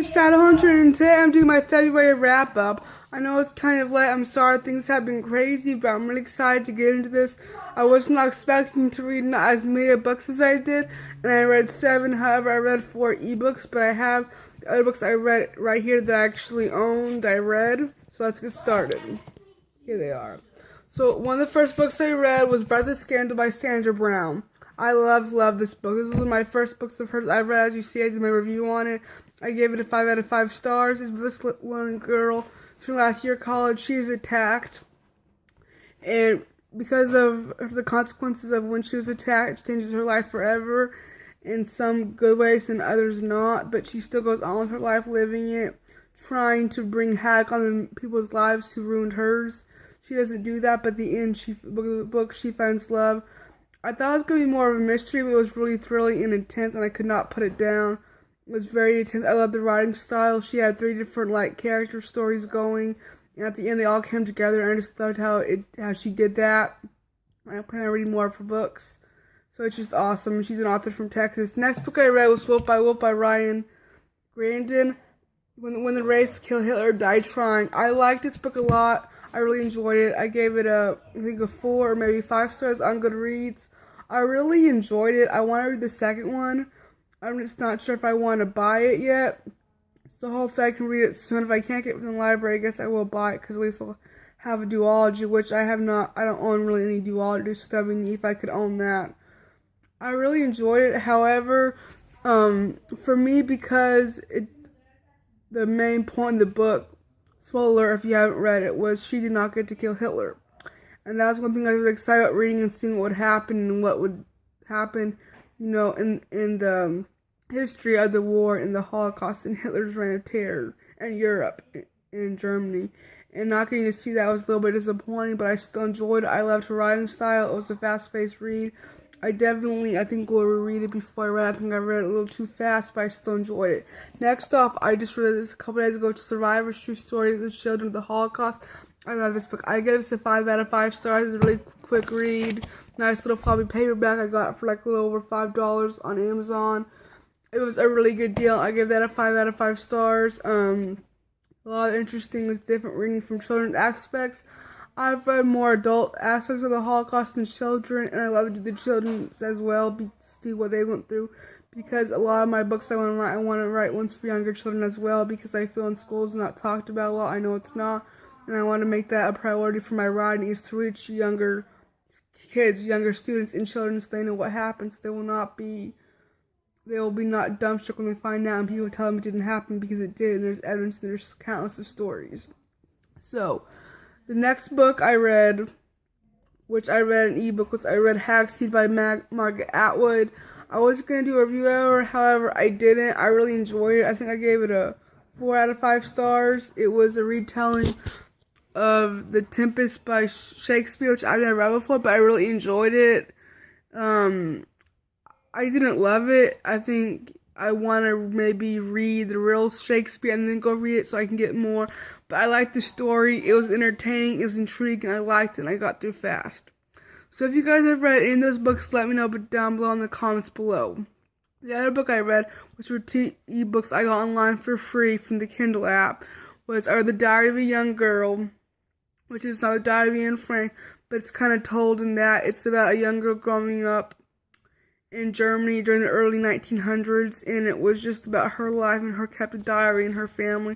is Shadowhunter, and today I'm doing my February wrap up. I know it's kind of late, I'm sorry, things have been crazy, but I'm really excited to get into this. I was not expecting to read as many books as I did, and I read 7, however I read 4 ebooks, but I have the other books I read right here that I actually owned, I read. So let's get started. Here they are. So one of the first books I read was Breath of Scandal by Sandra Brown. I love this book. This was one of my first books of hers I read. As you see, I did my review on it. I gave it a 5 out of 5 stars. It's this one girl from last year college. She is attacked, and because of the consequences of when she was attacked, it changes her life forever. In some good ways and others not, but she still goes on with her life, living it, trying to bring havoc on the people's lives who ruined hers. She doesn't do that, but at the end, she finds love. I thought it was going to be more of a mystery, but it was really thrilling and intense, and I could not put it down. It was very intense. I love the writing style. She had 3 different character stories going, and at the end they all came together. And I just loved how she did that. I plan on reading more of her books, so it's just awesome. She's an author from Texas. The next book I read was Wolf by Ryan Grandin. When the race killed Hitler died trying. I liked this book a lot. I really enjoyed it. I gave it a 4 or maybe 5 stars on Goodreads. I really enjoyed it. I want to read the second one. I'm just not sure if I want to buy it yet. So hopefully I can read it soon. If I can't get it from the library, I guess I will buy it, because at least I'll have a duology, which I have not. I don't own really any duologies, so that would be neat if I could own that. I really enjoyed it. However, for me, because the main point in the book, spoiler if you haven't read it, was she did not get to kill Hitler. And that was one thing I was really excited about reading and seeing what would happen and what would happen, in the history of the war and the Holocaust and Hitler's reign of terror in Europe and Germany. And not getting to see that was a little bit disappointing, but I still enjoyed it. I loved her writing style. It was a fast-paced read. I think will reread it before I read it. I think I read it a little too fast, but I still enjoyed it. Next off, I just read this a couple days ago, Survivor's True Story of the Children of the Holocaust. I love this book. I gave this a 5 out of 5 stars. It's a really quick read. Nice little floppy paperback. I got it for a little over $5 on Amazon. It was a really good deal. I gave that a 5 out of 5 stars. A lot of interesting, different reading from children's aspects. I've read more adult aspects of the Holocaust than children, and I love the children as well, to see what they went through, because a lot of my books I want to write ones for younger children as well, because I feel in school it's not talked about a lot. I know it's not, and I want to make that a priority for my writing, is to reach younger kids, younger students and children, so they know what happened, so they will be not dumbstruck when they find out and people tell them it didn't happen, because it did, and there's evidence and there's countless of stories. So the next book I read, which I read an ebook, was I read Hagseed by Margaret Atwood. I was going to do a review of it, however I didn't. I really enjoyed it. I think I gave it a 4 out of 5 stars. It was a retelling of The Tempest by Shakespeare, which I've never read before, but I really enjoyed it. I didn't love it. I think I want to maybe read the real Shakespeare and then go read it so I can get more. But I liked the story. It was entertaining. It was intriguing. I liked it, and I got through fast. So if you guys have read any of those books, let me know down below in the comments below. The other book I read, which were 2 ebooks I got online for free from the Kindle app, was The Diary of a Young Girl, which is not The Diary of Anne Frank, but it's kind of told in that it's about a young girl growing up in Germany during the early 1900s, and it was just about her life, and her kept a diary and her family,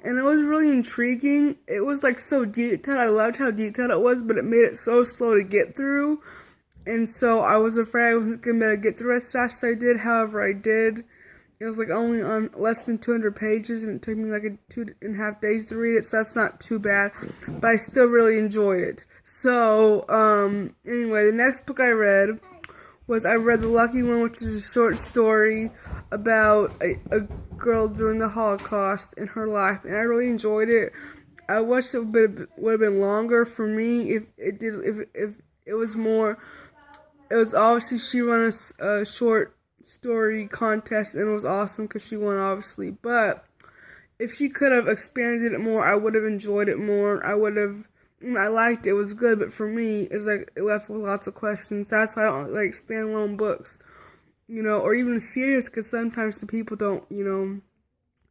and it was really intriguing. It was so detailed. I loved how detailed it was, but it made it so slow to get through, and so I was afraid I wasn't going to be able to get through as fast as I did. However, I did. It was only on less than 200 pages, and it took me 2.5 days to read it, so that's not too bad, but I still really enjoyed it. So, anyway, the next book I read was I read The Lucky One, which is a short story about a girl during the Holocaust in her life, and I really enjoyed it. I wish it would have been longer for me if it was more. It was obviously she won a short story contest, and it was awesome because she won, obviously. But if she could have expanded it more, I would have enjoyed it more. I liked it. It was good, but for me, it's it left with lots of questions. That's why I don't like standalone books, or even series, because sometimes the people don't,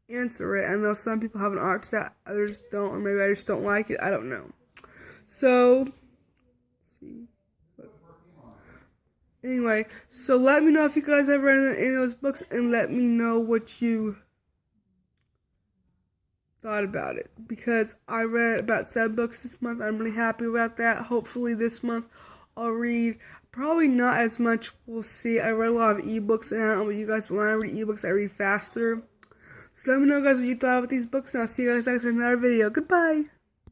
answer it. I know some people have an art to that, others don't, or maybe I just don't like it. I don't know. So, let's see. Anyway, so let me know if you guys have read any of those books, and let me know what you thought about it, because I read about 7 books this month. I'm really happy about that. Hopefully this month I'll read probably not as much. We'll see. I read a lot of ebooks, and I don't know what you guys, when I read ebooks I read faster. So let me know guys what you thought about these books, and I'll see you guys next time in another video. Goodbye.